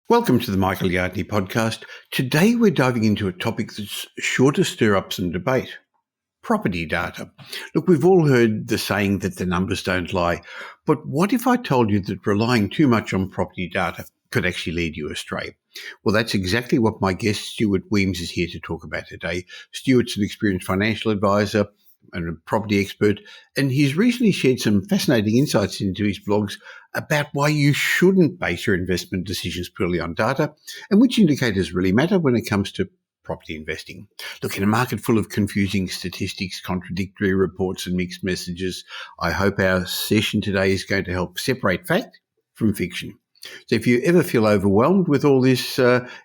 Welcome to the Michael Yardney podcast. Today we're diving into a topic that's sure to stir up some debate. Property data. Look, we've all heard the saying that the numbers don't lie, but what if I told you that relying too much on property data could actually lead you astray? Well, that's exactly what my guest Stuart Wemyss is here to talk about today. Stuart's an experienced financial advisor and a property expert, and he's recently shared some fascinating insights into his blogs about why you shouldn't base your investment decisions purely on data and which indicators really matter when it comes to property investing. Look, in a market full of confusing statistics, contradictory reports and mixed messages, I hope our session today is going to help separate fact from fiction. So if you ever feel overwhelmed with all this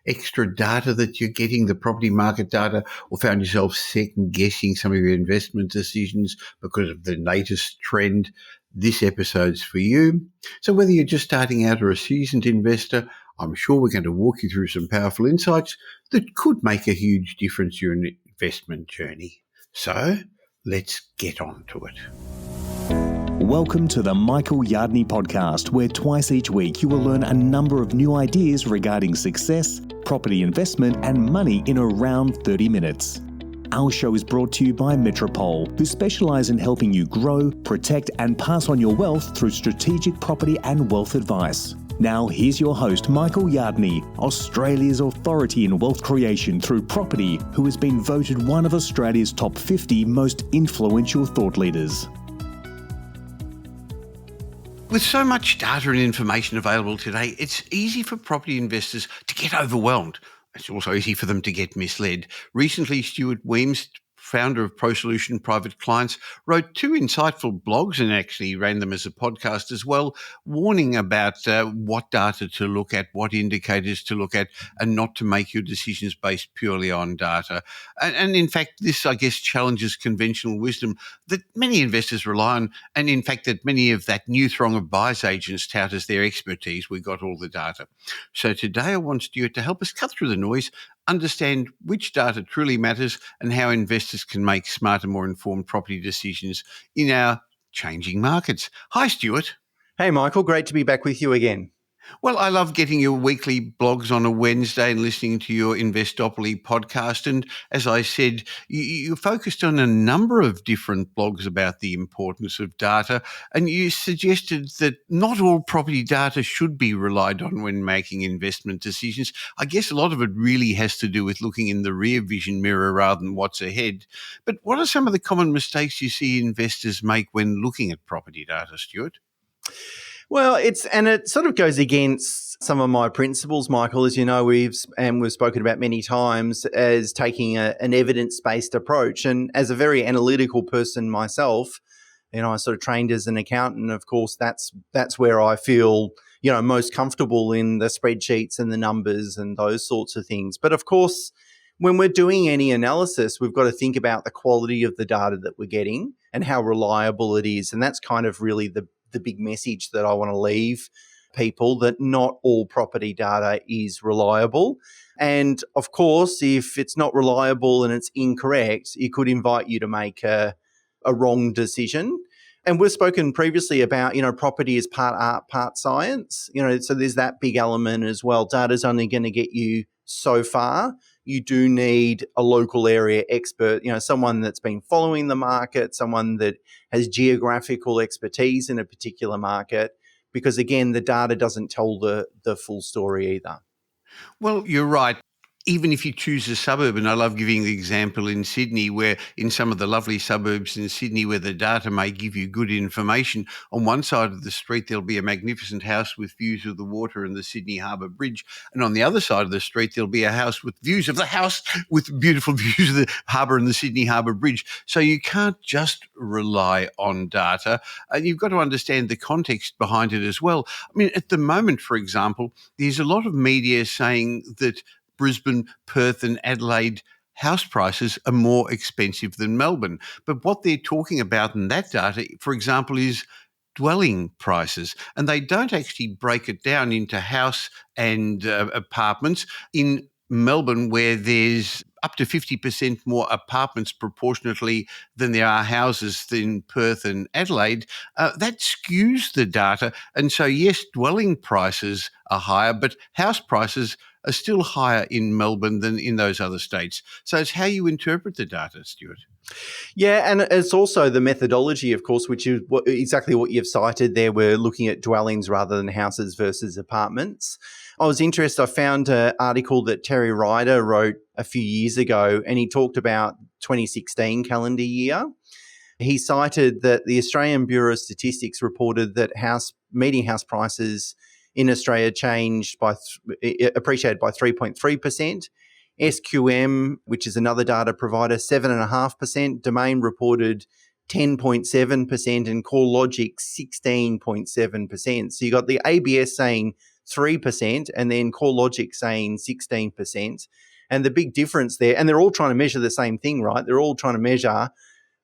extra data that you're getting, the property market data, or found yourself second guessing some of your investment decisions because of the latest trend, this episode's for you. So whether you're just starting out or a seasoned investor, I'm sure we're going to walk you through some powerful insights that could make a huge difference to your investment journey. So let's get on to it. Welcome to the Michael Yardney podcast, where twice each week you will learn a number of new ideas regarding success, property investment and money in around 30 minutes. Our show is brought to you by Metropole, who specialise in helping you grow, protect and pass on your wealth through strategic property and wealth advice. Now here's your host, Michael Yardney, Australia's authority in wealth creation through property, who has been voted one of Australia's top 50 most influential thought leaders. With so much data and information available today, it's easy for property investors to get overwhelmed. It's also easy for them to get misled. Recently, Stuart Wemyss, founder of ProSolution Private Clients, wrote two insightful blogs and actually ran them as a podcast as well, warning about what data to look at, what indicators to look at, and not to make your decisions based purely on data. And in fact, this, I guess, challenges conventional wisdom that many investors rely on, and in fact, that many of that new throng of buyer's agents tout as their expertise. We got all the data. So today I want Stuart to help us cut through the noise, understand which data truly matters and how investors can make smarter, more informed property decisions in our changing markets. Hi, Stuart. Hey, Michael. Great to be back with you again. Well, I love getting your weekly blogs on a Wednesday and listening to your Investopoly podcast. And as I said, you focused on a number of different blogs about the importance of data. And you suggested that not all property data should be relied on when making investment decisions. I guess a lot of it really has to do with looking in the rear vision mirror rather than what's ahead. But what are some of the common mistakes you see investors make when looking at property data, Stuart? Well, it sort of goes against some of my principles, Michael, as you know, we've spoken about many times, as taking an evidence-based approach. And as a very analytical person myself, I sort of trained as an accountant. Of course, that's where I feel, most comfortable in the spreadsheets and the numbers and those sorts of things. But of course, when we're doing any analysis, we've got to think about the quality of the data that we're getting and how reliable it is. And that's kind of really the big message that I want to leave people, that not all property data is reliable. And of course, if it's not reliable and it's incorrect, it could invite you to make a wrong decision. And we've spoken previously about, property is part art, part science, so there's that big element as well. Data's only going to get you so far. You do need a local area expert, someone that's been following the market, someone that has geographical expertise in a particular market, because again, the data doesn't tell the full story either. Well, you're right. Even if you choose a suburb, and I love giving the example in Sydney, where in some of the lovely suburbs in Sydney where the data may give you good information, on one side of the street there'll be a magnificent house with views of the water and the Sydney Harbour Bridge, and on the other side of the street there'll be a house with views of the house with beautiful views of the harbour and the Sydney Harbour Bridge. So you can't just rely on data, and you've got to understand the context behind it as well. I mean, at the moment, for example, there's a lot of media saying that Brisbane, Perth and Adelaide house prices are more expensive than Melbourne. But what they're talking about in that data, for example, is dwelling prices. And they don't actually break it down into house and apartments. In Melbourne, where there's up to 50% more apartments proportionately than there are houses in Perth and Adelaide, that skews the data. And so, yes, dwelling prices are higher, but house prices are still higher in Melbourne than in those other states. So it's how you interpret the data, Stuart. Yeah, and it's also the methodology, of course, which is exactly what you've cited there. We're looking at dwellings rather than houses versus apartments. I was interested. I found an article that Terry Ryder wrote a few years ago, and he talked about 2016 calendar year. He cited that the Australian Bureau of Statistics reported that median house prices in Australia appreciated by 3.3%. SQM, which is another data provider, 7.5%. Domain reported 10.7%, and CoreLogic 16.7%. So you got the ABS saying 3%, and then CoreLogic saying 16%. And the big difference there, and they're all trying to measure the same thing, right? They're all trying to measure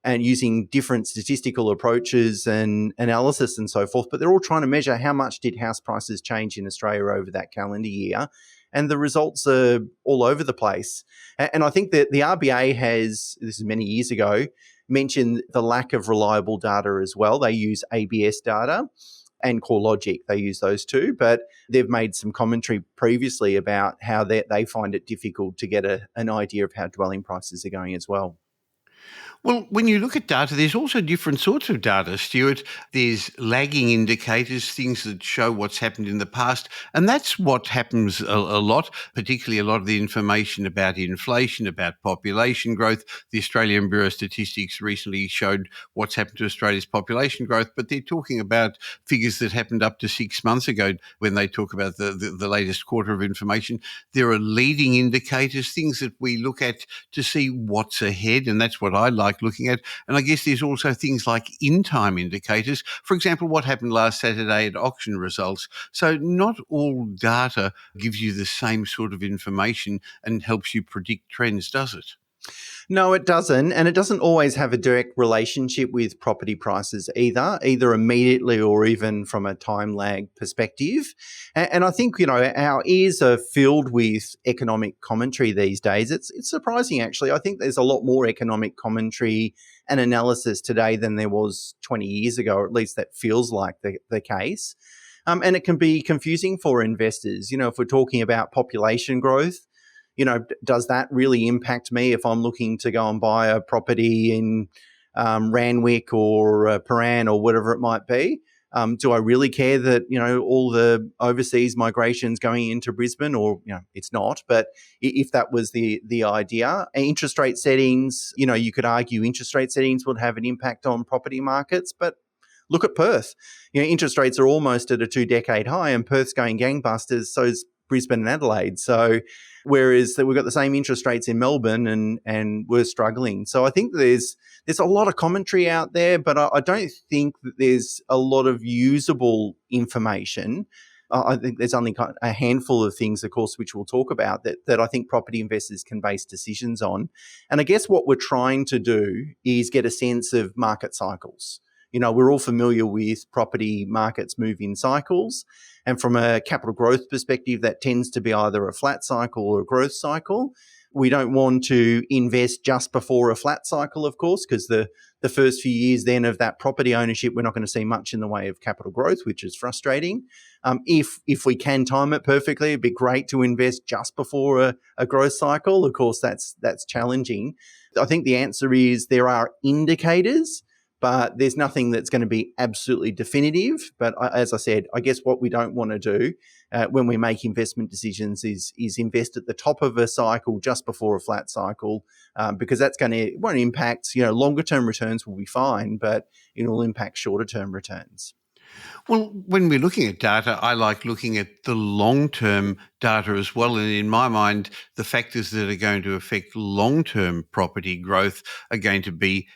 and using different statistical approaches and analysis and so forth, but they're all trying to measure how much did house prices change in Australia over that calendar year. And the results are all over the place. And I think that the RBA has, this is many years ago, mentioned the lack of reliable data as well. They use ABS data and CoreLogic. They use those two, but they've made some commentary previously about how they find it difficult to get an idea of how dwelling prices are going as well. Well, when you look at data, there's also different sorts of data, Stuart. There's lagging indicators, things that show what's happened in the past. And that's what happens a lot, particularly a lot of the information about inflation, about population growth. The Australian Bureau of Statistics recently showed what's happened to Australia's population growth, but they're talking about figures that happened up to 6 months ago when they talk about the latest quarter of information. There are leading indicators, things that we look at to see what's ahead, and that's what I like looking at. And I guess there's also things like in-time indicators. For example, what happened last Saturday at auction results. So not all data gives you the same sort of information and helps you predict trends, does it? No, it doesn't. And it doesn't always have a direct relationship with property prices either immediately or even from a time lag perspective. And I think, our ears are filled with economic commentary these days. It's surprising, actually. I think there's a lot more economic commentary and analysis today than there was 20 years ago, or at least that feels like the case. And it can be confusing for investors. If we're talking about population growth, does that really impact me if I'm looking to go and buy a property in Randwick or Paran or whatever it might be? Do I really care that, all the overseas migration's going into Brisbane, or, it's not, but if that was the idea. Interest rate settings, you could argue interest rate settings would have an impact on property markets, but look at Perth. Interest rates are almost at a 2-decade high, and Perth's going gangbusters, so is Brisbane and Adelaide. So whereas we've got the same interest rates in Melbourne and we're struggling. So I think there's a lot of commentary out there, but I don't think that there's a lot of usable information. I think there's only a handful of things, of course, which we'll talk about that I think property investors can base decisions on. And I guess what we're trying to do is get a sense of market cycles. We're all familiar with property markets move in cycles. And from a capital growth perspective, that tends to be either a flat cycle or a growth cycle. We don't want to invest just before a flat cycle, of course, because the first few years then of that property ownership, we're not going to see much in the way of capital growth, which is frustrating. If we can time it perfectly, it'd be great to invest just before a growth cycle. Of course, that's challenging. I think the answer is there are indicators, but there's nothing that's going to be absolutely definitive. But as I said, I guess what we don't want to do when we make investment decisions is invest at the top of a cycle just before a flat cycle, because that's won't impact, longer term returns will be fine, but it will impact shorter term returns. Well, when we're looking at data, I like looking at the long-term data as well. And in my mind, the factors that are going to affect long-term property growth are going to be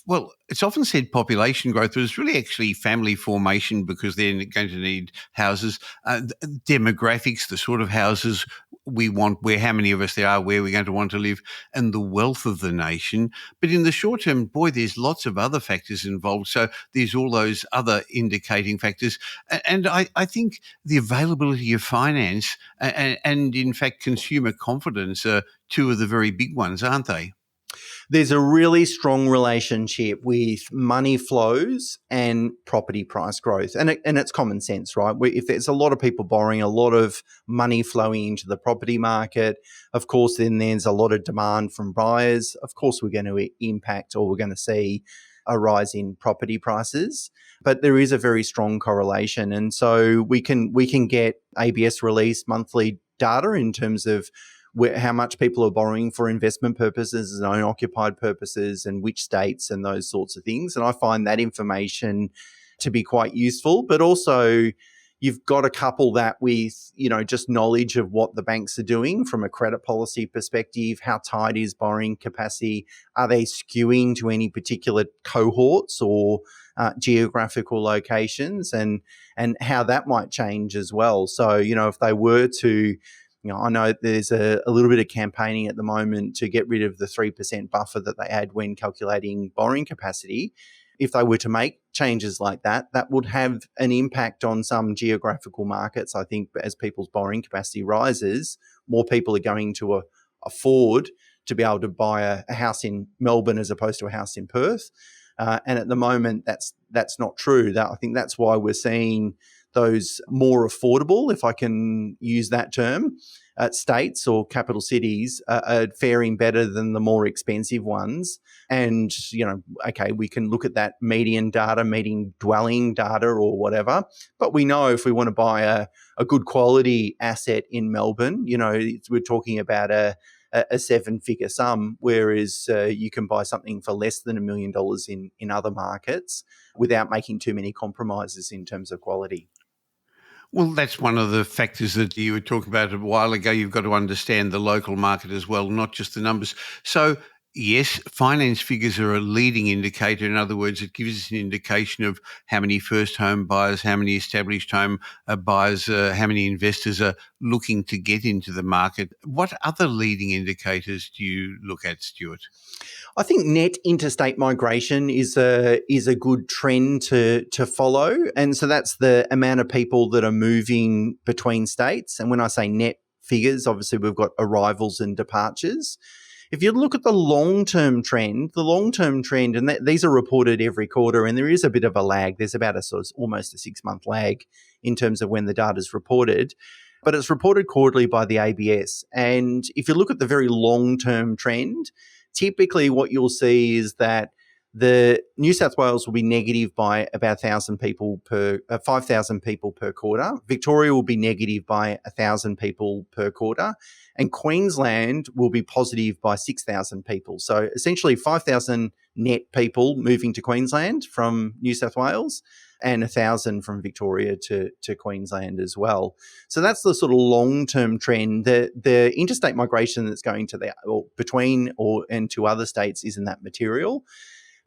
Well, it's often said population growth, but it's really actually family formation because they're going to need houses, demographics, the sort of houses we want, where how many of us there are, where we're going to want to live, and the wealth of the nation. But in the short term, boy, there's lots of other factors involved. So there's all those other indicating factors. And I think the availability of finance and in fact, consumer confidence are two of the very big ones, aren't they? There's a really strong relationship with money flows and property price growth. And it's common sense, right? If there's a lot of people borrowing, a lot of money flowing into the property market, of course, then there's a lot of demand from buyers. Of course, we're going to impact, or we're going to see a rise in property prices. But there is a very strong correlation. And so we can get ABS release monthly data in terms of how much people are borrowing for investment purposes and owner-occupied purposes and which states and those sorts of things. And I find that information to be quite useful. But also, you've got to couple that with, just knowledge of what the banks are doing from a credit policy perspective. How tight is borrowing capacity? Are they skewing to any particular cohorts or geographical locations? And how that might change as well. So, if they were to... I know there's a little bit of campaigning at the moment to get rid of the 3% buffer that they had when calculating borrowing capacity. If they were to make changes like that, that would have an impact on some geographical markets. I think as people's borrowing capacity rises, more people are going to afford to be able to buy a house in Melbourne as opposed to a house in Perth. And at the moment, that's not true. I think that's why we're seeing those more affordable, if I can use that term, states or capital cities are faring better than the more expensive ones. And, okay, we can look at that median data, median dwelling data or whatever. But we know if we want to buy a good quality asset in Melbourne, we're talking about a seven-figure sum, whereas you can buy something for less than $1 million in other markets without making too many compromises in terms of quality. Well, that's one of the factors that you were talking about a while ago. You've got to understand the local market as well, not just the numbers. So, yes, finance figures are a leading indicator. In other words, it gives us an indication of how many first home buyers, how many established home buyers, how many investors are looking to get into the market. What other leading indicators do you look at, Stuart? I think net interstate migration is a good trend to follow. And so that's the amount of people that are moving between states. And when I say net figures, obviously we've got arrivals and departures. If you look at the long-term trend, and these are reported every quarter, and there is a bit of a lag. There's about almost a 6-month lag in terms of when the data is reported. But it's reported quarterly by the ABS. And if you look at the very long-term trend, typically what you'll see is that the New South Wales will be negative by about 5,000 people per quarter. Victoria will be negative by 1,000 people per quarter. And Queensland will be positive by 6,000 people. So essentially 5,000 net people moving to Queensland from New South Wales and 1,000 from Victoria to Queensland as well. So that's the sort of long-term trend. The interstate migration that's going to between and to other states isn't that material.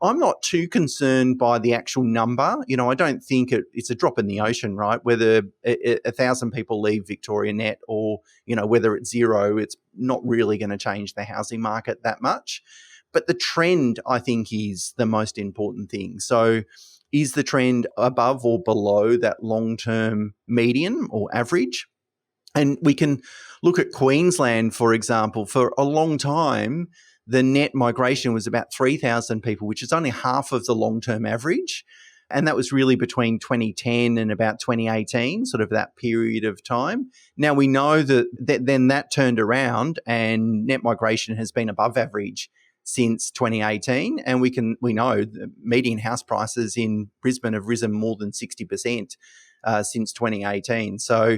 I'm not too concerned by the actual number. I don't think it's a drop in the ocean, right? Whether 1,000 people leave Victoria net or, whether it's zero, it's not really going to change the housing market that much. But the trend, I think, is the most important thing. So is the trend above or below that long-term median or average? And we can look at Queensland, for example. For a long time, the net migration was about 3,000 people, which is only half of the long-term average. And that was really between 2010 and about 2018, sort of that period of time. Now, we know that then that turned around and net migration has been above average since 2018, and we know the median house prices in Brisbane have risen more than 60% since 2018. So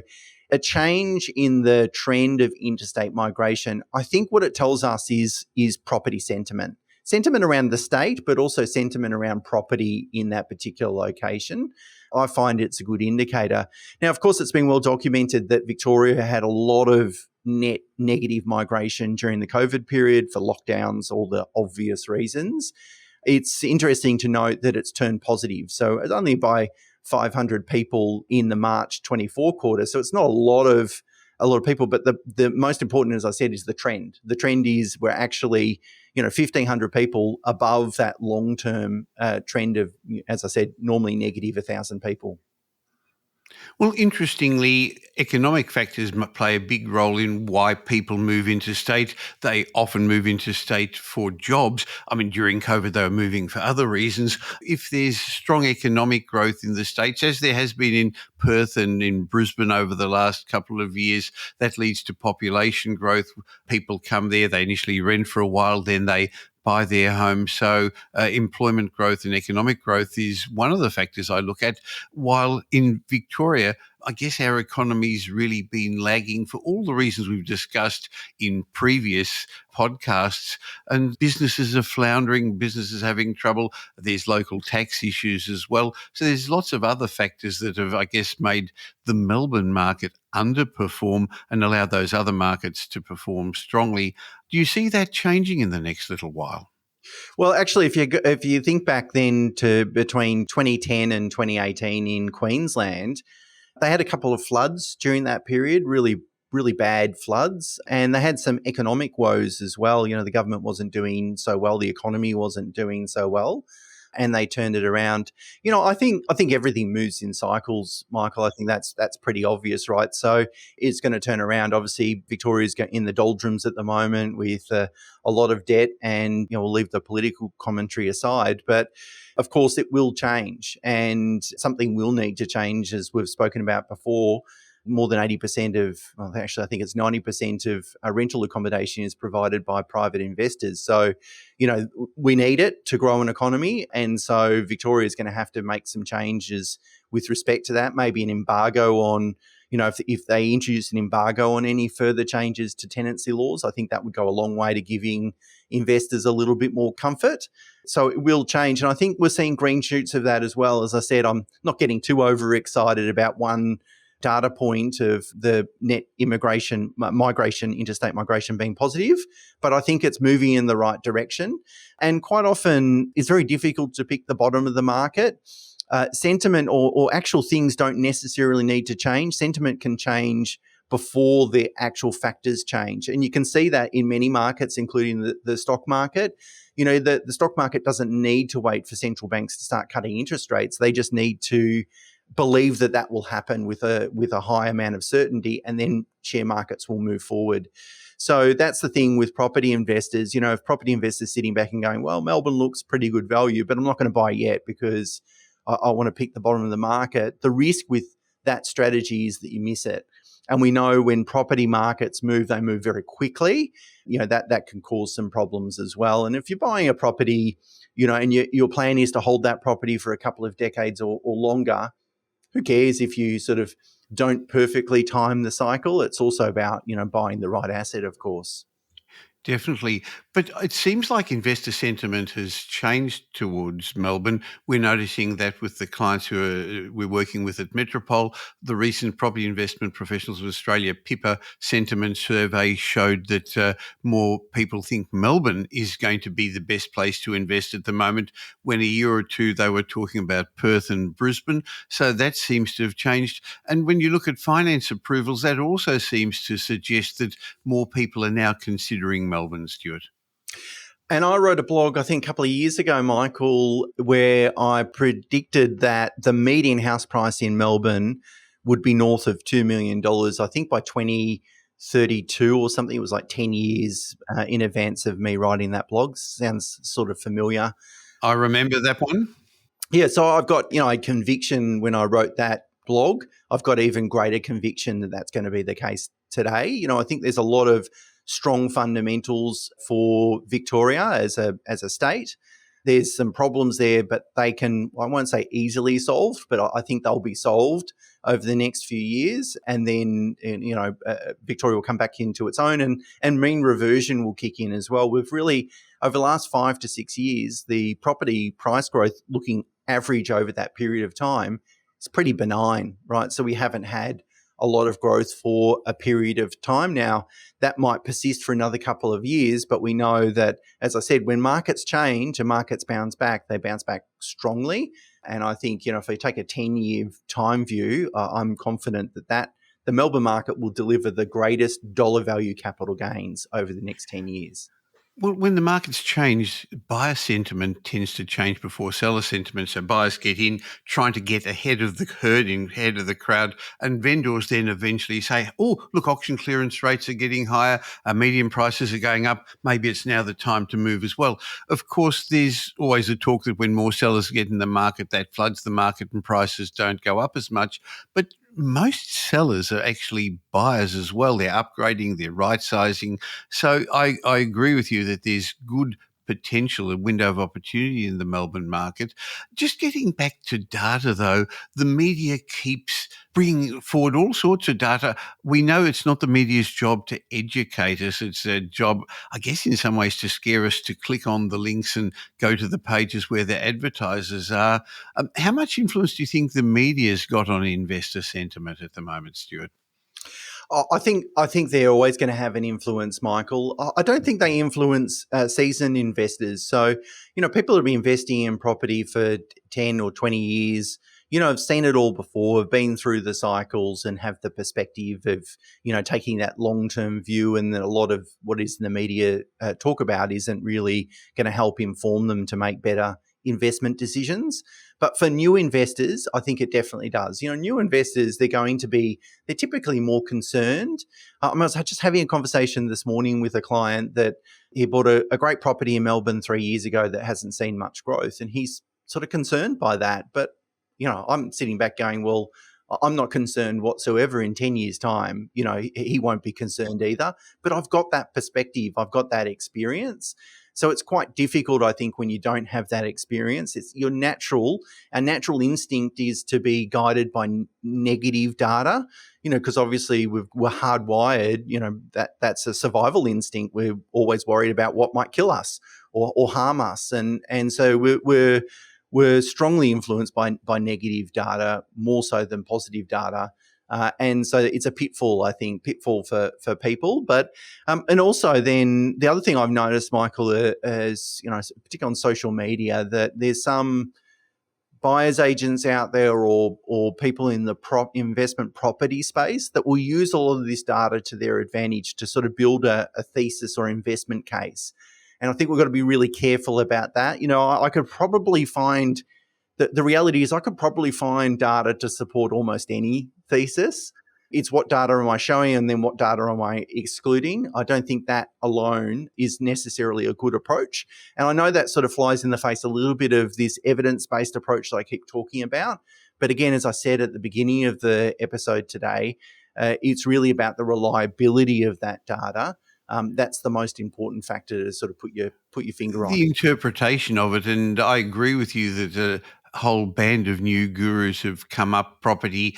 a change in the trend of interstate migration, I think what it tells us is property sentiment around the state, but also sentiment around property in that particular location. I find it's a good indicator. Now, of course, it's been well documented that Victoria had a lot of net negative migration during the COVID period for lockdowns, all the obvious reasons. it's interesting to note that it's turned positive. So it's only by 500 people in the March 24 quarter. So it's not a lot of people, but the most important, as I said, is the trend. The trend is we're actually, 1,500 people above that long-term trend of, as I said, normally negative 1,000 people. Well, interestingly, economic factors play a big role in why people move interstate. They often move interstate for jobs. I mean, during COVID, they were moving for other reasons. If there's strong economic growth in the States, as there has been in Perth and in Brisbane over the last couple of years, that leads to population growth. People come there, they initially rent for a while, then they buy their home. So employment growth and economic growth is one of the factors I look at. While in Victoria, I guess our economy's really been lagging for all the reasons we've discussed in previous podcasts, and businesses are floundering, businesses having trouble. There's local tax issues as well. So there's lots of other factors that have, I guess, made the Melbourne market underperform and allow those other markets to perform strongly. Do you see that changing in the next little while? Well, actually, if you think back then to between 2010 and 2018 in Queensland, they had a couple of floods during that period, really, really bad floods, and they had some economic woes as well. The government wasn't doing so well, the economy wasn't doing so well, and they turned it around. I think everything moves in cycles, Michael. I think that's pretty obvious, right? So it's going to turn around. Obviously, Victoria's in the doldrums at the moment with a lot of debt, and we'll leave the political commentary aside, but of course it will change, and something will need to change, as we've spoken about before. More than 80% I think it's 90% of rental accommodation is provided by private investors. So, we need it to grow an economy. And so Victoria is going to have to make some changes with respect to that, maybe an embargo on, if they introduce an embargo on any further changes to tenancy laws, I think that would go a long way to giving investors a little bit more comfort. So it will change. And I think we're seeing green shoots of that as well. As I said, I'm not getting too overexcited about one data point of the net interstate migration being positive, but I think it's moving in the right direction. And quite often it's very difficult to pick the bottom of the market. Sentiment or actual things don't necessarily need to change. Sentiment can change before the actual factors change. And you can see that in many markets, including the stock market. The stock market doesn't need to wait for central banks to start cutting interest rates. They just need to believe that will happen with a high amount of certainty, and then share markets will move forward. So that's the thing with property investors. If property investors sitting back and going, well, Melbourne looks pretty good value, but I'm not going to buy yet because I want to pick the bottom of the market. The risk with that strategy is that you miss it. And we know when property markets move, they move very quickly. That can cause some problems as well. And if you're buying a property, and your plan is to hold that property for a couple of decades or longer, who cares if you sort of don't perfectly time the cycle? It's also about, buying the right asset, of course. Definitely. But it seems like investor sentiment has changed towards Melbourne. We're noticing that with the clients we're working with at Metropole. The recent Property Investment Professionals of Australia, PIPA, sentiment survey showed that more people think Melbourne is going to be the best place to invest at the moment, when a year or two they were talking about Perth and Brisbane. So that seems to have changed. And when you look at finance approvals, that also seems to suggest that more people are now considering Melbourne, Stuart. And I wrote a blog, I think a couple of years ago, Michael, where I predicted that the median house price in Melbourne would be north of $2 million, I think by 2032 or something. It was like 10 years in advance of me writing that blog. Sounds sort of familiar. I remember that one. Yeah, so I've got, a conviction when I wrote that blog. I've got even greater conviction that that's going to be the case today. I think there's a lot of strong fundamentals for Victoria as a state. There's some problems there, but they can, I won't say easily solved, but I think they'll be solved over the next few years. And then, Victoria will come back into its own, and mean reversion will kick in as well. We've really, over the last 5 to 6 years, the property price growth, looking average over that period of time, is pretty benign, right? So we haven't had a lot of growth for a period of time now. That might persist for another couple of years, but we know that, as I said, when markets change and markets bounce back, they bounce back strongly. And I think, if we take a 10-year time view, I'm confident that the Melbourne market will deliver the greatest dollar value capital gains over the next 10 years. Well, when the markets change, buyer sentiment tends to change before seller sentiment. So buyers get in, trying to get ahead of the herd, ahead of the crowd, and vendors then eventually say, oh, look, auction clearance rates are getting higher, median prices are going up, maybe it's now the time to move as well. Of course, there's always a talk that when more sellers get in the market, that floods the market and prices don't go up as much. But most sellers are actually buyers as well. They're upgrading, they're right-sizing. So I agree with you that there's good potential, a window of opportunity in the Melbourne market. Just getting back to data, though, the media keeps bringing forward all sorts of data. We know it's not the media's job to educate us. It's a job, I guess, in some ways to scare us to click on the links and go to the pages where the advertisers are. How much influence do you think the media's got on investor sentiment at the moment, Stuart? I think they're always going to have an influence, Michael. I don't think they influence seasoned investors. So, people who have been investing in property for 10 or 20 years, have seen it all before, have been through the cycles and have the perspective of, taking that long-term view, and that a lot of what is in the media talk about isn't really going to help inform them to make better investment decisions. But for new investors, I think it definitely does. New investors, they're typically more concerned. I was just having a conversation this morning with a client that he bought a great property in Melbourne 3 years ago that hasn't seen much growth, and he's sort of concerned by that. But, I'm sitting back going, well, I'm not concerned whatsoever. In 10 years' time, he won't be concerned either. But I've got that perspective. I've got that experience. So it's quite difficult, I think, when you don't have that experience. It's our natural instinct is to be guided by negative data, because obviously we're hardwired, that's a survival instinct. We're always worried about what might kill us or harm us. And so we're strongly influenced by negative data, more so than positive data. And so it's a pitfall, I think, for people. But and also then the other thing I've noticed, Michael, is, particularly on social media, that there's some buyers agents out there or people in the investment property space that will use all of this data to their advantage to sort of build a thesis or investment case. And I think we've got to be really careful about that. I could probably find the reality is I could probably find data to support almost any thesis. It's what data am I showing and then what data am I excluding? I don't think that alone is necessarily a good approach. And I know that sort of flies in the face a little bit of this evidence-based approach that I keep talking about. But again, as I said at the beginning of the episode today, it's really about the reliability of that data. That's the most important factor to sort of put your finger on. The interpretation of it, and I agree with you that whole band of new gurus have come up, property,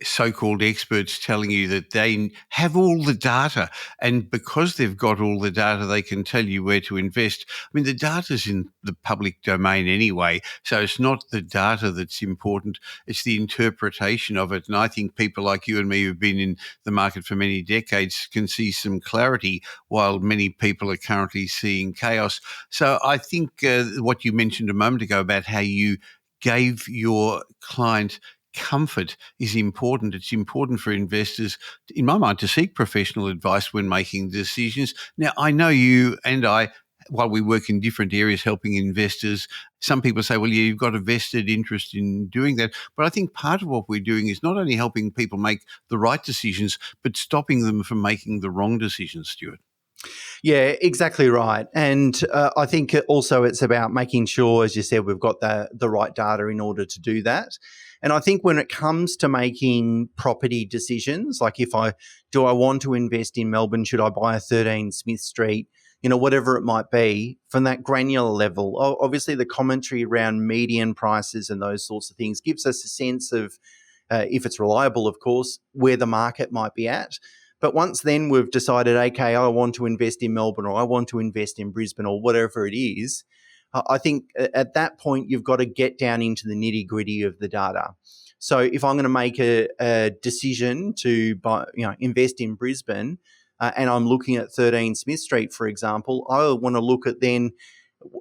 so-called experts telling you that they have all the data. And because they've got all the data, they can tell you where to invest. I mean, the data's in the public domain anyway, so it's not the data that's important, it's the interpretation of it. And I think people like you and me who've been in the market for many decades can see some clarity, while many people are currently seeing chaos. So I think what you mentioned a moment ago about how you gave your client comfort is important. It's important for investors, in my mind, to seek professional advice when making decisions. Now, I know you and I, while we work in different areas helping investors, some people say, well, yeah, you've got a vested interest in doing that. But I think part of what we're doing is not only helping people make the right decisions, but stopping them from making the wrong decisions, Stuart. Yeah, exactly right. And I think also it's about making sure, as you said, we've got the right data in order to do that. And I think when it comes to making property decisions, like do I want to invest in Melbourne? Should I buy a 13 Smith Street? Whatever it might be, from that granular level, obviously the commentary around median prices and those sorts of things gives us a sense of, if it's reliable, of course, where the market might be at. But once then we've decided, okay, I want to invest in Melbourne or I want to invest in Brisbane or whatever it is, I think at that point you've got to get down into the nitty-gritty of the data. So if I'm going to make a decision to buy, invest in Brisbane, and I'm looking at 13 Smith Street, for example, I want to look at then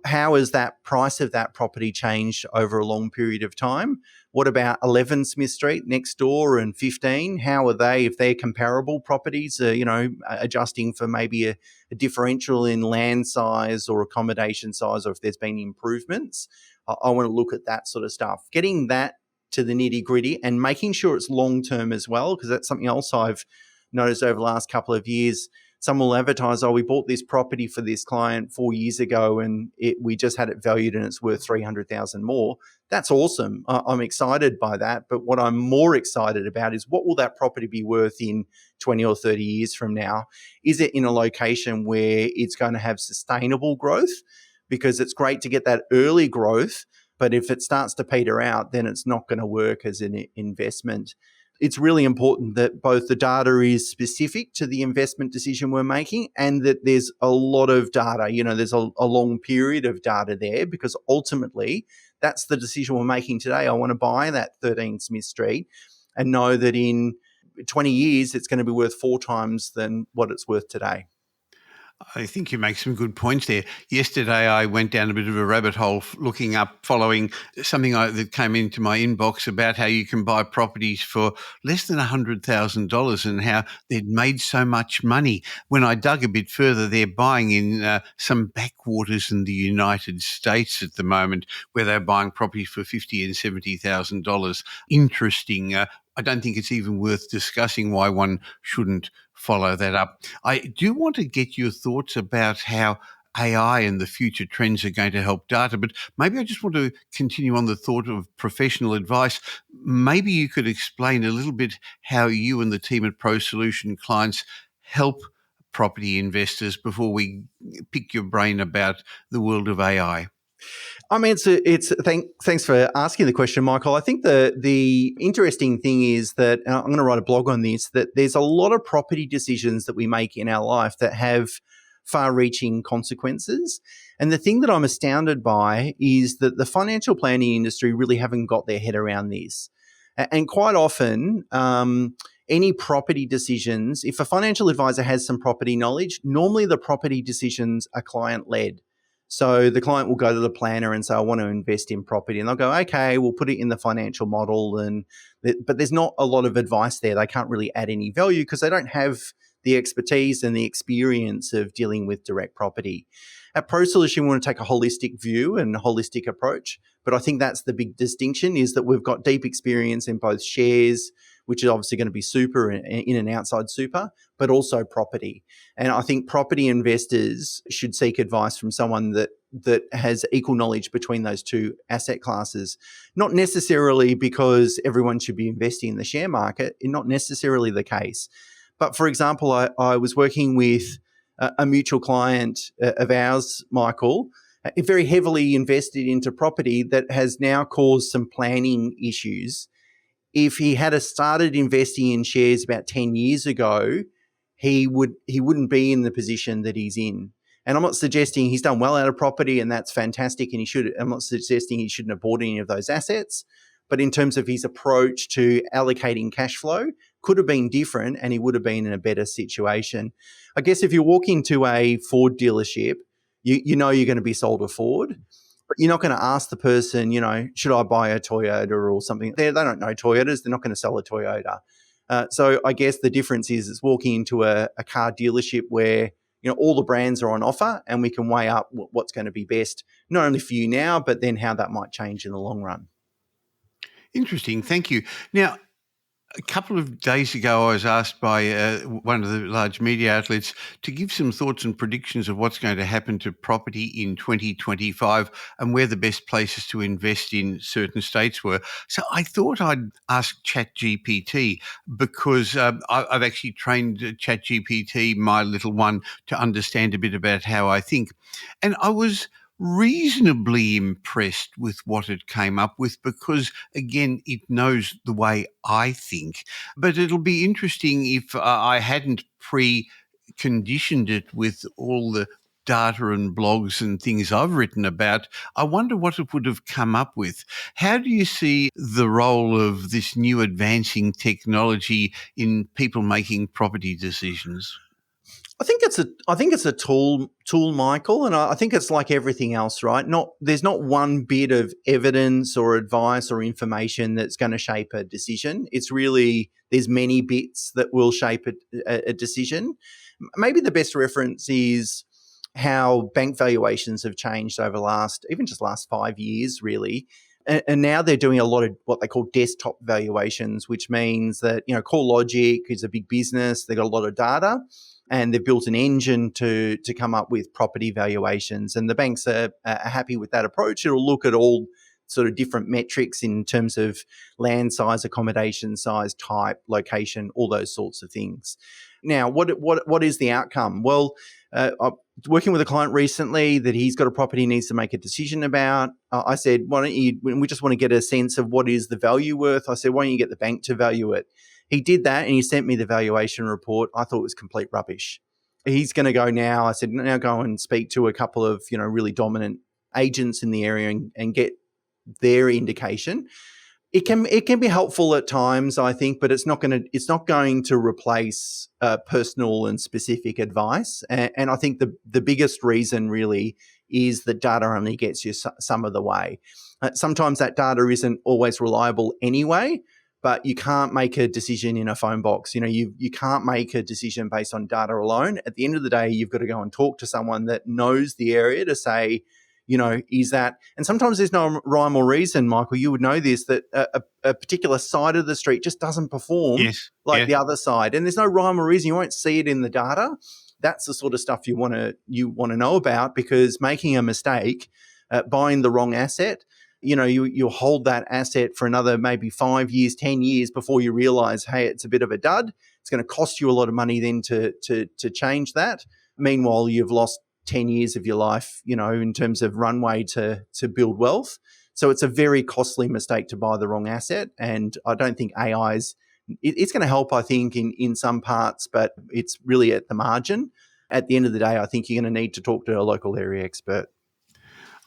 how has that price of that property changed over a long period of time? What about 11 Smith Street next door and 15? How are they, if they're comparable properties, adjusting for maybe a differential in land size or accommodation size, or if there's been improvements? I want to look at that sort of stuff. Getting that to the nitty gritty and making sure it's long term as well, because that's something else I've noticed over the last couple of years. Some will advertise, we bought this property for this client 4 years ago and we just had it valued and it's worth $300,000 more. That's awesome. I'm excited by that. But what I'm more excited about is what will that property be worth in 20 or 30 years from now? Is it in a location where it's going to have sustainable growth? Because it's great to get that early growth, but if it starts to peter out, then it's not going to work as an investment. It's really important that both the data is specific to the investment decision we're making and that there's a lot of data. There's a long period of data there, because ultimately that's the decision we're making today. I want to buy that 13 Smith Street and know that in 20 years it's going to be worth 4 times than what it's worth today. I think you make some good points there. Yesterday, I went down a bit of a rabbit hole looking up, following something that came into my inbox about how you can buy properties for less than $100,000 and how they'd made so much money. When I dug a bit further, they're buying in some backwaters in the United States at the moment, where they're buying properties for $50,000 and $70,000. Interesting. I don't think it's even worth discussing why one shouldn't follow that up. I do want to get your thoughts about how AI and the future trends are going to help data, but maybe I just want to continue on the thought of professional advice. Maybe you could explain a little bit how you and the team at Pro Solution Clients help property investors before we pick your brain about the world of AI. I mean, thanks for asking the question, Michael. I think the interesting thing is that, and I'm going to write a blog on this, that there's a lot of property decisions that we make in our life that have far-reaching consequences. And the thing that I'm astounded by is that the financial planning industry really haven't got their head around this. And quite often, any property decisions, if a financial advisor has some property knowledge, normally the property decisions are client-led. So the client will go to the planner and say, I want to invest in property. And they'll go, okay, we'll put it in the financial model. But there's not a lot of advice there. They can't really add any value because they don't have the expertise and the experience of dealing with direct property. At Pro Solution, we want to take a holistic view and a holistic approach. But I think that's the big distinction, is that we've got deep experience in both shares, which is obviously going to be super in and outside super, but also property. And I think property investors should seek advice from someone that has equal knowledge between those two asset classes. Not necessarily because everyone should be investing in the share market, not necessarily the case. But for example, I was working with a mutual client of ours, Michael, very heavily invested into property that has now caused some planning issues. If he had started investing in shares about 10 years ago, he wouldn't be in the position that he's in. And I'm not suggesting he's done well out of property and that's fantastic, and I'm not suggesting he shouldn't have bought any of those assets. But in terms of his approach to allocating cash flow, could have been different and he would have been in a better situation. I guess if you walk into a Ford dealership, you know you're going to be sold a Ford. But you're not going to ask the person, should I buy a Toyota or something? They don't know Toyotas. They're not going to sell a Toyota. So I guess the difference is it's walking into a car dealership where all the brands are on offer and we can weigh up what's going to be best, not only for you now, but then how that might change in the long run. Interesting. Thank you. Now, a couple of days ago, I was asked by one of the large media outlets to give some thoughts and predictions of what's going to happen to property in 2025 and where the best places to invest in certain states were. So I thought I'd ask ChatGPT, because I've actually trained ChatGPT, my little one, to understand a bit about how I think. And I was reasonably impressed with what it came up with, because, again, it knows the way I think. But it'll be interesting if I hadn't pre-conditioned it with all the data and blogs and things I've written about, I wonder what it would have come up with. How do you see the role of this new advancing technology in people making property decisions? I think it's a tool, Michael, and I think it's like everything else, right? There's not one bit of evidence or advice or information that's going to shape a decision. It's really there's many bits that will shape a decision. Maybe the best reference is how bank valuations have changed over last 5 years, really. And now they're doing a lot of what they call desktop valuations, which means that, CoreLogic is a big business. They've got a lot of data and they've built an engine to come up with property valuations. And the banks are happy with that approach. It'll look at all sort of different metrics in terms of land size, accommodation size, type, location, all those sorts of things. Now, what is the outcome? Well, I'm working with a client recently that he's got a property he needs to make a decision about. I said, why don't you, when we just want to get a sense of what is the value worth, I said, why don't you get the bank to value it? He did that and he sent me the valuation report. I thought it was complete rubbish. He's going to go now. I said, now go and speak to a couple of, really dominant agents in the area and get their indication. It can be helpful at times, I think, but it's not going to replace personal and specific advice. And I think the biggest reason really is that data only gets you some of the way. Sometimes that data isn't always reliable anyway, but you can't make a decision in a phone box. You can't make a decision based on data alone. At the end of the day, you've got to go and talk to someone that knows the area to say, is that, and sometimes there's no rhyme or reason, Michael, you would know this, that a particular side of the street just doesn't perform the other side. And there's no rhyme or reason. You won't see it in the data. That's the sort of stuff you want to know about, because making a mistake, buying the wrong asset, you'll hold that asset for another maybe 5 years, 10 years before you realize, hey, it's a bit of a dud. It's going to cost you a lot of money then to change that. Meanwhile, you've lost 10 years of your life, in terms of runway to build wealth. So it's a very costly mistake to buy the wrong asset. And I don't think it's going to help, I think, in some parts, but it's really at the margin. At the end of the day, I think you're going to need to talk to a local area expert.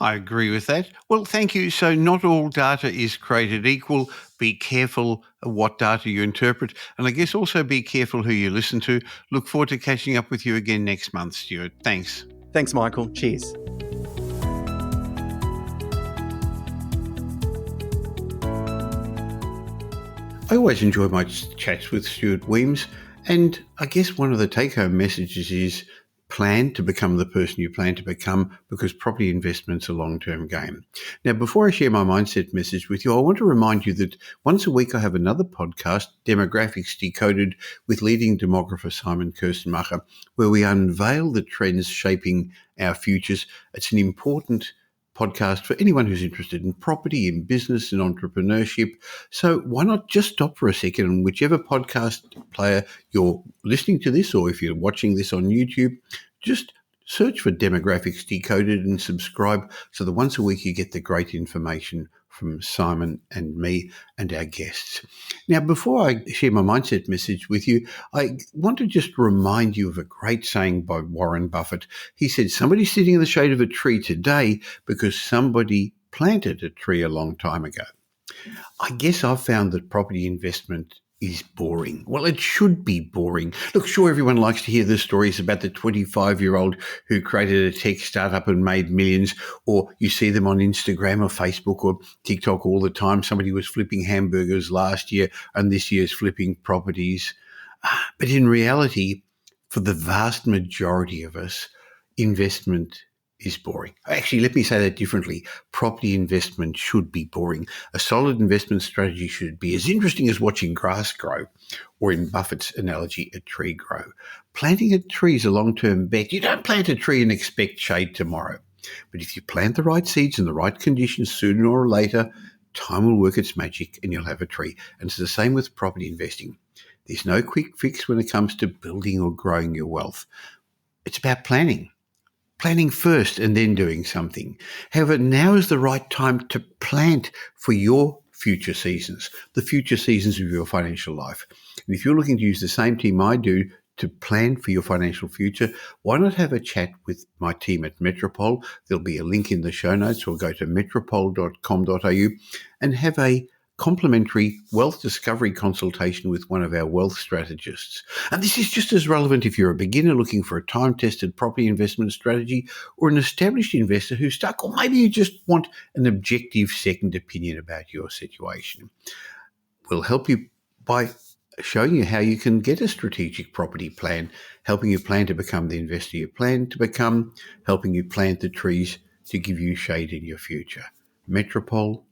I agree with that. Well, thank you. So not all data is created equal. Be careful what data you interpret. And I guess also be careful who you listen to. Look forward to catching up with you again next month, Stuart. Thanks. Thanks, Michael. Cheers. I always enjoy my chats with Stuart Wemyss, and I guess one of the take-home messages is plan to become the person you plan to become, because property investment's a long-term game. Now, before I share my mindset message with you, I want to remind you that once a week I have another podcast, Demographics Decoded, with leading demographer Simon Kirstenmacher, where we unveil the trends shaping our futures. It's an important podcast for anyone who's interested in property, in business and entrepreneurship. So why not just stop for a second on whichever podcast player you're listening to this, or if you're watching this on YouTube, just search for Demographics Decoded and subscribe so that once a week you get the great information from Simon and me and our guests. Now, before I share my mindset message with you, I want to just remind you of a great saying by Warren Buffett. He said, somebody's sitting in the shade of a tree today because somebody planted a tree a long time ago. I guess I've found that property investment is boring. Well, it should be boring. Look, sure, everyone likes to hear the stories about the 25-year-old who created a tech startup and made millions, or you see them on Instagram or Facebook or TikTok all the time. Somebody was flipping hamburgers last year and this year's flipping properties. But in reality, for the vast majority of us, investment is boring. Actually, let me say that differently. Property investment should be boring. A solid investment strategy should be as interesting as watching grass grow, or in Buffett's analogy, a tree grow. Planting a tree is a long-term bet. You don't plant a tree and expect shade tomorrow. But if you plant the right seeds in the right conditions, sooner or later, time will work its magic and you'll have a tree. And it's the same with property investing. There's no quick fix when it comes to building or growing your wealth. It's about planning. Planning first and then doing something. However, now is the right time to plant for your future seasons, the future seasons of your financial life. And if you're looking to use the same team I do to plan for your financial future, why not have a chat with my team at Metropole? There'll be a link in the show notes, or go to metropole.com.au and have a complimentary wealth discovery consultation with one of our wealth strategists. And this is just as relevant if you're a beginner looking for a time-tested property investment strategy, or an established investor who's stuck, or maybe you just want an objective second opinion about your situation. We'll help you by showing you how you can get a strategic property plan, helping you plan to become the investor you plan to become, helping you plant the trees to give you shade in your future. Metropole.com.au.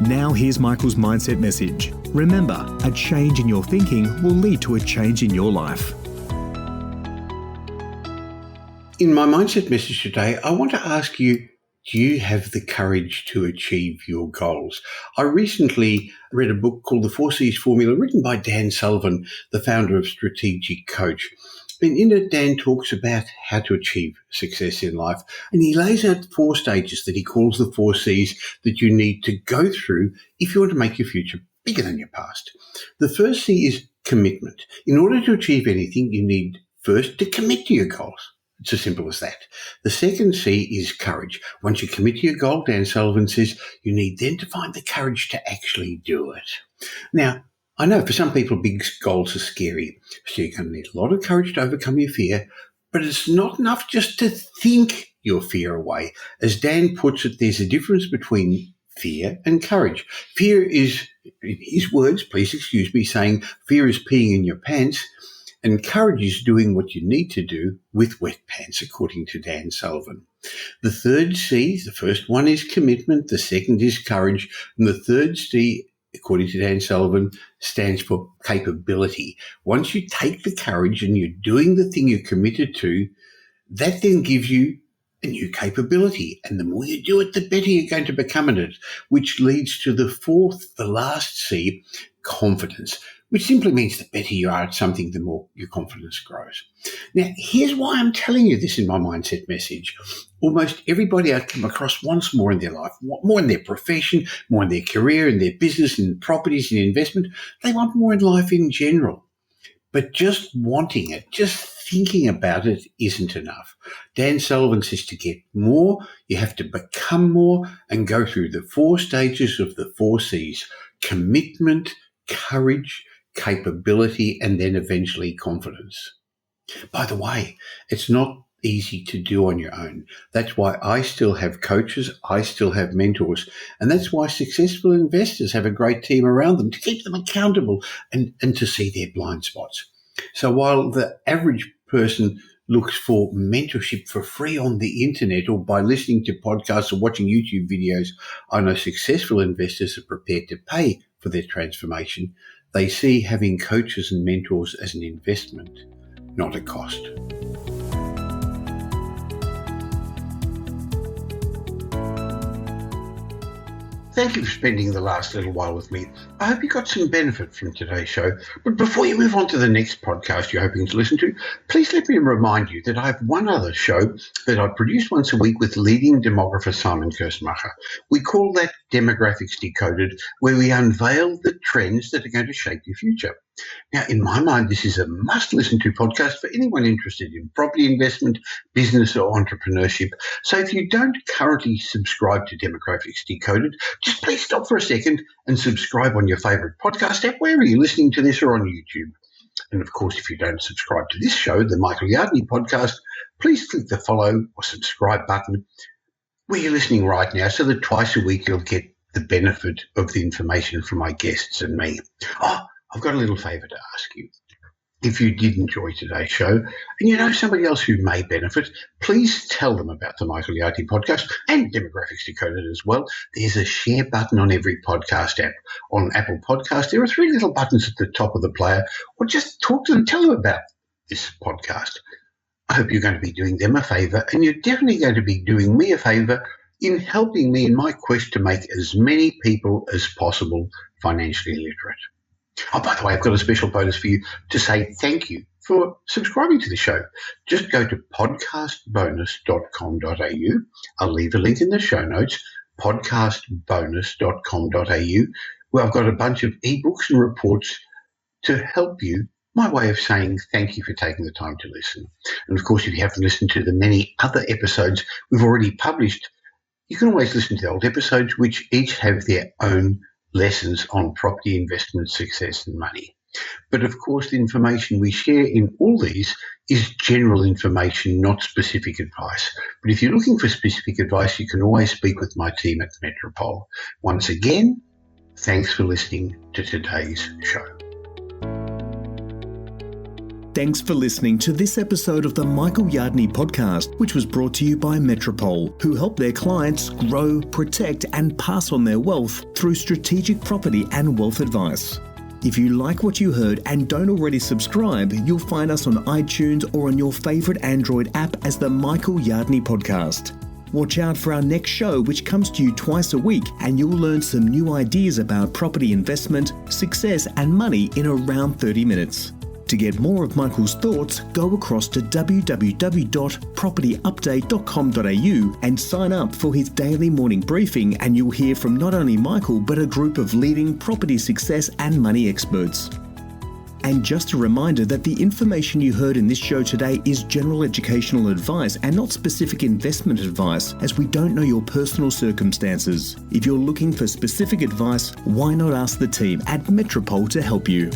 Now here's Michael's mindset message. Remember, a change in your thinking will lead to a change in your life. In my mindset message today, I want to ask you, do you have the courage to achieve your goals? I recently read a book called The 4 C's Formula, written by Dan Sullivan, the founder of Strategic Coach. And in it, Dan talks about how to achieve success in life. And he lays out 4 stages that he calls the 4 C's that you need to go through if you want to make your future bigger than your past. The first C is commitment. In order to achieve anything, you need first to commit to your goals. It's as simple as that. The second C is courage. Once you commit to your goal, Dan Sullivan says, you need then to find the courage to actually do it. Now, I know for some people, big goals are scary. So you're going to need a lot of courage to overcome your fear, but it's not enough just to think your fear away. As Dan puts it, there's a difference between fear and courage. Fear is, in his words, please excuse me, saying fear is peeing in your pants, and courage is doing what you need to do with wet pants, according to Dan Sullivan. The third C, the first one is commitment, the second is courage, and the third C, according to Dan Sullivan, stands for capability. Once you take the courage and you're doing the thing you're committed to, that then gives you a new capability. And the more you do it, the better you're going to become at it, which leads to the fourth, the last C, confidence, which simply means the better you are at something, the more your confidence grows. Now, here's why I'm telling you this in my mindset message. Almost everybody I come across wants more in their life, more in their profession, more in their career, in their business, in properties, in investment. They want more in life in general. But just wanting it, just thinking about it isn't enough. Dan Sullivan says to get more, you have to become more and go through the 4 stages of the 4 C's: commitment, courage, capability, and then eventually confidence. By the way, it's not easy to do on your own. That's why I still have coaches, I still have mentors, and that's why successful investors have a great team around them to keep them accountable and to see their blind spots. So while the average person looks for mentorship for free on the internet or by listening to podcasts or watching YouTube videos, I know successful investors are prepared to pay for their transformation. They see having coaches and mentors as an investment, not a cost. Thank you for spending the last little while with me. I hope you got some benefit from today's show. But before you move on to the next podcast you're hoping to listen to, please let me remind you that I have one other show that I produce once a week with leading demographer Simon Kirstenmacher. We call that Demographics Decoded, where we unveil the trends that are going to shape your future. Now, in my mind, this is a must-listen-to podcast for anyone interested in property investment, business, or entrepreneurship. So if you don't currently subscribe to Demographics Decoded, just please stop for a second and subscribe on your favourite podcast app, wherever you're listening to this, or on YouTube. And of course, if you don't subscribe to this show, the Michael Yardney Podcast, please click the follow or subscribe button where you're listening right now, so that twice a week you'll get the benefit of the information from my guests and me. Oh, I've got a little favour to ask you. If you did enjoy today's show and you know somebody else who may benefit, please tell them about the Michael Yardney Podcast and Demographics Decoded as well. There's a share button on every podcast app. On Apple Podcasts, there are 3 little buttons at the top of the player, or just talk to them, tell them about this podcast. I hope you're going to be doing them a favour, and you're definitely going to be doing me a favour in helping me in my quest to make as many people as possible financially literate. Oh, by the way, I've got a special bonus for you to say thank you for subscribing to the show. Just go to podcastbonus.com.au. I'll leave a link in the show notes, podcastbonus.com.au, where I've got a bunch of ebooks and reports to help you, my way of saying thank you for taking the time to listen. And of course, if you haven't listened to the many other episodes we've already published, you can always listen to the old episodes, which each have their own lessons on property investment, success and money. But of course, the information we share in all these is general information, not specific advice. But if you're looking for specific advice, you can always speak with my team at the Metropole. Once again, thanks for listening to today's show. Thanks for listening to this episode of the Michael Yardney podcast, which was brought to you by Metropole, who help their clients grow, protect, and pass on their wealth through strategic property and wealth advice. If you like what you heard and don't already subscribe, you'll find us on iTunes or on your favourite Android app as the Michael Yardney podcast. Watch out for our next show, which comes to you twice a week, and you'll learn some new ideas about property investment, success, and money in around 30 minutes. To get more of Michael's thoughts, go across to www.propertyupdate.com.au and sign up for his daily morning briefing, and you'll hear from not only Michael but a group of leading property success and money experts. And just a reminder that the information you heard in this show today is general educational advice and not specific investment advice, as we don't know your personal circumstances. If you're looking for specific advice, why not ask the team at Metropole to help you?